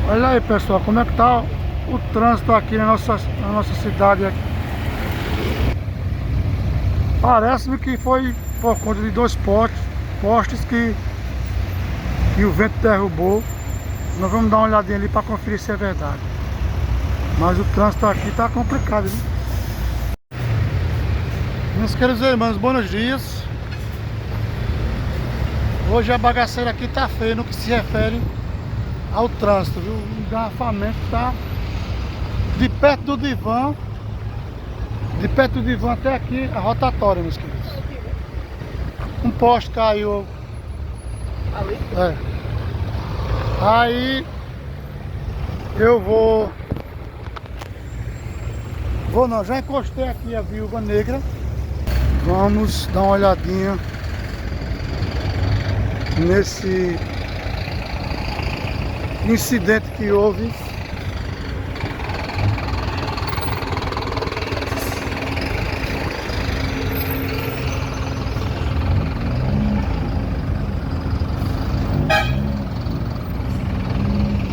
Olha aí, pessoal, como é que tá o trânsito aqui na nossa cidade aqui. Parece-me que foi por conta de dois postes que o vento derrubou. Nós vamos dar uma olhadinha ali para conferir se é verdade. Mas o trânsito aqui tá complicado, viu? Meus queridos irmãos, bons dias. Hoje a bagaceira aqui tá feia no que se refere ao trânsito, viu? O engarrafamento tá de perto do divã até aqui a rotatória, meus queridos. Um poste caiu ali. Aí eu não, já encostei aqui a Viúva Negra. Vamos dar uma olhadinha nesse incidente que houve.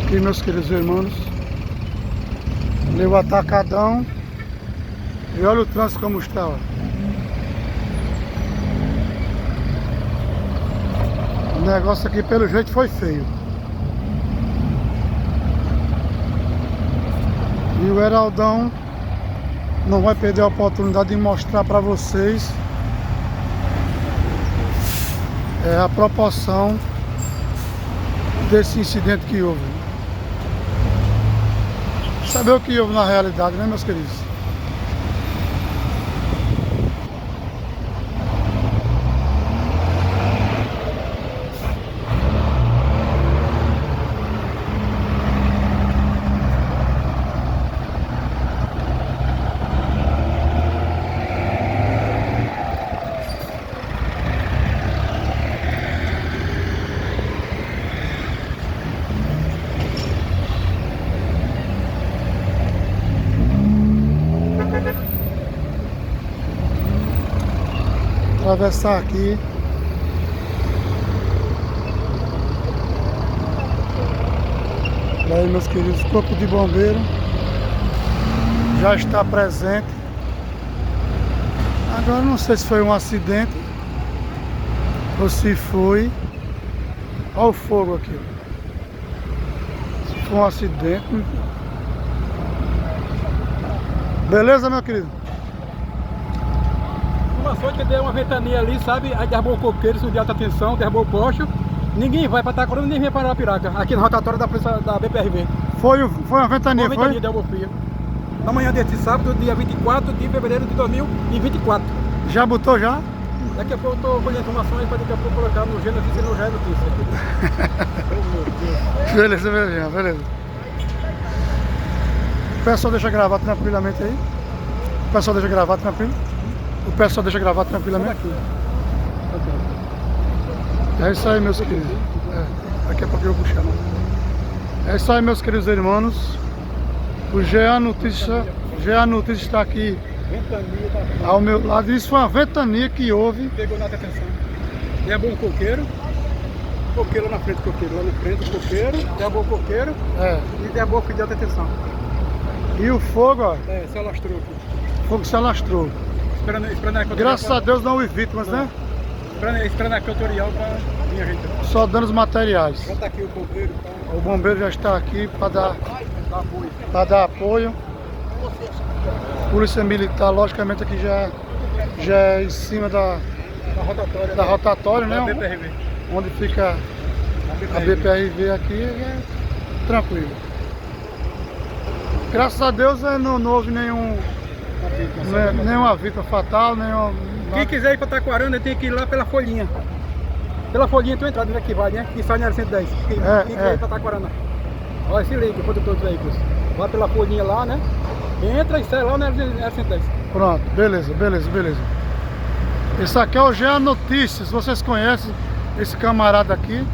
Aqui, meus queridos irmãos, deu atacadão. E olha o trânsito como está, ó. O negócio aqui pelo jeito foi feio. E o Heraldão não vai perder a oportunidade de mostrar para vocês a proporção desse incidente que houve. Saber o que houve na realidade, né, meus queridos? Atravessar aqui. E aí, meus queridos, o corpo de bombeiro já está presente. Agora não sei se foi um acidente ou se foi. Olha o fogo aqui. Se foi um acidente. Beleza, meu querido? Uma sorte que deu uma ventania ali, sabe? Aí derrubou o coqueiro, isso de alta tensão, derrubou o poste. Ninguém vai para Taquarana, ninguém vai parar a Piraca. Aqui na rotatória da polícia da BPRV. Foi uma ventania, foi? Uma ventania derrubou fio. Na manhã deste sábado, dia 24 de fevereiro de 2024. Já botou já? Daqui a pouco eu estou colhendo informações para daqui a pouco colocar no G Notícia e no Já é Notícia. Oh, meu Deus. Beleza, beleza. O pessoal deixa gravar tranquilamente aí? O pessoal deixa gravar tranquilo? O pessoal deixa gravar tranquilamente? É isso aí, meus queridos. Daqui a pouco eu vou puxar. É isso aí, meus queridos irmãos. O GA Notícia está aqui ao meu lado. Isso foi uma ventania que houve. Pegou na atenção. Derrubou um coqueiro. Coqueiro lá na frente, coqueiro. Lá na frente, coqueiro. Derrubou o coqueiro. E derrubou o fio de alta tensão. E o fogo, ó. Se alastrou. O fogo se alastrou. Esperando Graças a Deus não houve vítimas, né? Esperando aqui o tutorial para vir ajeitar. Só danos materiais. Já está aqui o bombeiro. O bombeiro já está aqui para dar apoio. Polícia Militar, logicamente, aqui já é em cima da rotatória, né? BPRV. Onde fica a BPRV aqui, é tranquilo. Graças a Deus não houve nenhuma vítima fatal, Quem quiser ir para Taquarana tem que ir lá pela Folhinha. Pela Folhinha tem uma entrada que vai, né? Que sai na 110. Quem quiser ir para Taquarana. Olha esse link, condutor dos veículos. Vai pela Folhinha lá, né? Entra e sai lá na 110. Pronto, beleza. Esse aqui é o GA Notícias. Vocês conhecem esse camarada aqui,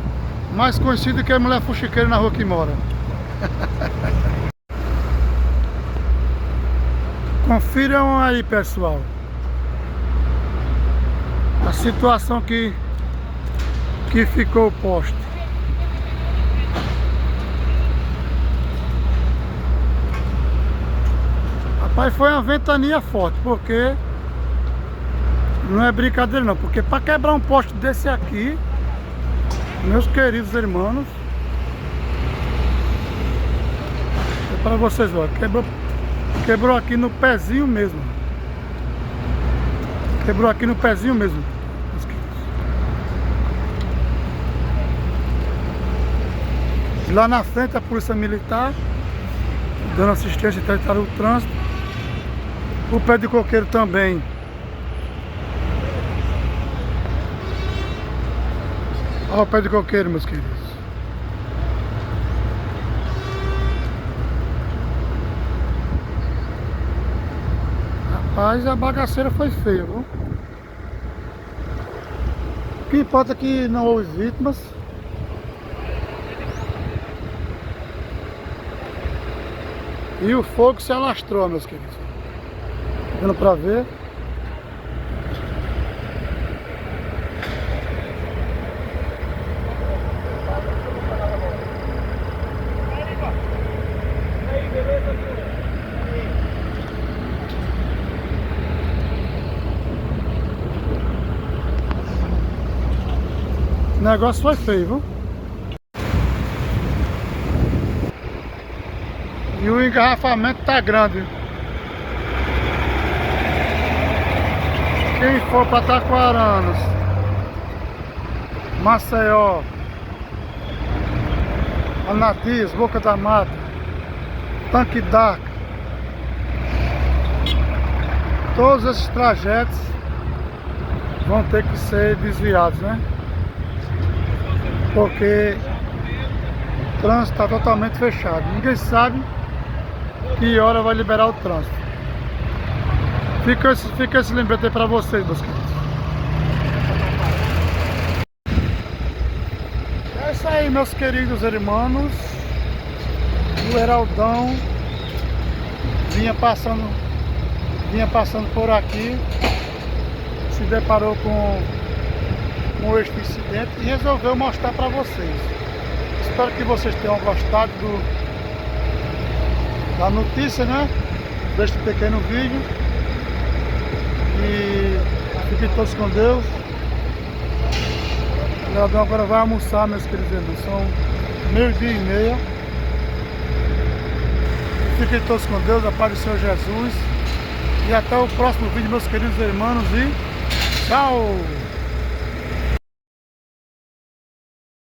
mais conhecido que a mulher fuxiqueira na rua que mora. Confiram aí, pessoal, a situação que ficou o poste. Rapaz, foi uma ventania forte, porque não é brincadeira não, porque para quebrar um poste desse aqui, meus queridos irmãos, é para vocês verem, quebrou aqui no pezinho mesmo. Quebrou aqui no pezinho mesmo. Lá na frente a polícia militar dando assistência e tratando o trânsito. O pé de coqueiro também. Olha o pé de coqueiro, meus queridos. Rapaz, a bagaceira foi feia, viu? O que importa é que não houve vítimas. E o fogo se alastrou, meus queridos. Dando pra ver. O negócio foi feio, viu? E o engarrafamento tá grande. Quem for para Taquaranas, Maceió, Anatias, Boca da Mata, Tanque d'Arca, todos esses trajetos vão ter que ser desviados, né? Porque o trânsito está totalmente fechado. Ninguém sabe que hora vai liberar o trânsito. Fica esse lembrete aí para vocês, meus queridos. É isso aí, meus queridos irmãos. O Heraldão vinha passando por aqui, se deparou com este incidente e resolveu mostrar para vocês. Espero que vocês tenham gostado da notícia, né? Deste pequeno vídeo. E fiquem todos com Deus. O Leandrão agora vai almoçar, meus queridos irmãos. São 12:30. Fiquem todos com Deus, a paz do Senhor Jesus. E até o próximo vídeo, meus queridos irmãos. E tchau!